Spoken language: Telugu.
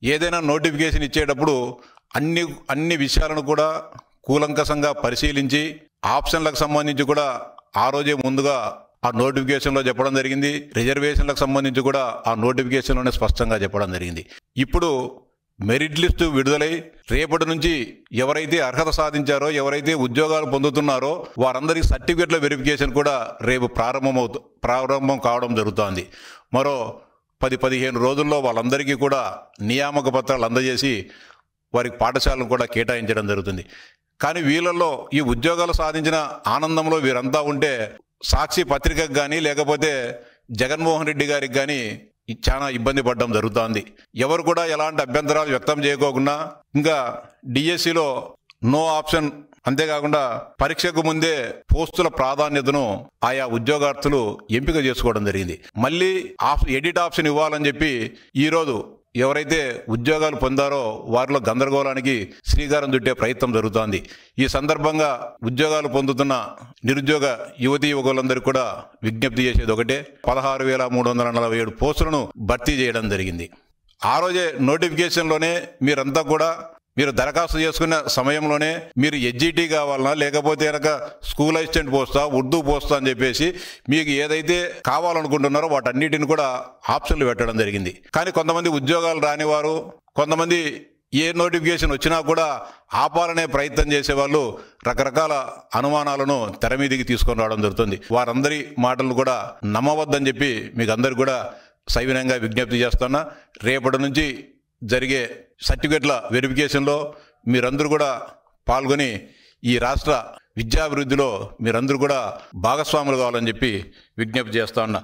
ఏదైనా నోటిఫికేషన్ ఇచ్చేటప్పుడు అన్ని అన్ని విషయాలను కూడా కూలంకషంగా పరిశీలించి ఆప్షన్లకు సంబంధించి కూడా ఆ రోజే ముందుగా ఆ నోటిఫికేషన్లో చెప్పడం జరిగింది. రిజర్వేషన్లకు సంబంధించి కూడా ఆ నోటిఫికేషన్లోనే స్పష్టంగా చెప్పడం జరిగింది. ఇప్పుడు మెరిట్ లిస్టు విడుదలై రేపటి నుంచి ఎవరైతే అర్హత సాధించారో, ఎవరైతే ఉద్యోగాలు పొందుతున్నారో వారందరికీ సర్టిఫికెట్ల వెరిఫికేషన్ కూడా రేపు ప్రారంభం కావడం జరుగుతోంది. మరో 10-15 రోజుల్లో వాళ్ళందరికీ కూడా నియామక పత్రాలు అందజేసి వారికి పాఠశాలను కూడా కేటాయించడం జరుగుతుంది. కానీ వీళ్ళల్లో ఈ ఉద్యోగాలు సాధించిన ఆనందంలో వీరంతా ఉంటే సాక్షి పత్రికకు కానీ లేకపోతే జగన్మోహన్ రెడ్డి గారికి కానీ చాలా ఇబ్బంది పడడం జరుగుతోంది. ఎవరు కూడా ఎలాంటి అభ్యంతరాలు వ్యక్తం చేయకోకుండా ఇంకా డిఎస్సిలో నో ఆప్షన్, అంతేకాకుండా పరీక్షకు ముందే పోస్టుల ప్రాధాన్యతను ఆయా ఉద్యోగార్థులు ఎంపిక చేసుకోవడం జరిగింది. మళ్ళీ ఎడిట్ ఆప్షన్ ఇవ్వాలని చెప్పి ఈరోజు ఎవరైతే ఉద్యోగాలు పొందారో వారిలో గందరగోళానికి శ్రీకారం చుట్టే ప్రయత్నం జరుగుతోంది. ఈ సందర్భంగా ఉద్యోగాలు పొందుతున్న నిరుద్యోగ యువతీ యువకులందరికీ కూడా విజ్ఞప్తి చేసేది ఒకటే, 16,347 పోస్టులను భర్తీ చేయడం జరిగింది. ఆ రోజే నోటిఫికేషన్లోనే మీరంతా కూడా మీరు దరఖాస్తు చేసుకున్న సమయంలోనే మీరు ఎస్జిటి కావాలన్నా లేకపోతే కనుక స్కూల్ అసిస్టెంట్ పోస్తా, ఉర్దూ పోస్తా అని చెప్పేసి మీకు ఏదైతే కావాలనుకుంటున్నారో వాటన్నిటిని కూడా ఆప్షన్లు పెట్టడం జరిగింది. కానీ కొంతమంది ఉద్యోగాలు రానివారు, కొంతమంది ఏ నోటిఫికేషన్ వచ్చినా కూడా ఆపాలనే ప్రయత్నం చేసేవాళ్ళు రకరకాల అనుమానాలను తెర మీదికి తీసుకొని రావడం జరుగుతుంది. వారందరి మాటలను కూడా నమ్మవద్దని చెప్పి మీకు అందరికి కూడా సవినయంగా విజ్ఞప్తి చేస్తున్నా. రేపటి నుంచి జరిగే సర్టిఫికెట్ల వెరిఫికేషన్లో మీరందరూ కూడా పాల్గొని ఈ రాష్ట్ర విద్యాభివృద్ధిలో మీరందరూ కూడా భాగస్వాములు కావాలని చెప్పి విజ్ఞప్తి చేస్తా ఉన్నా.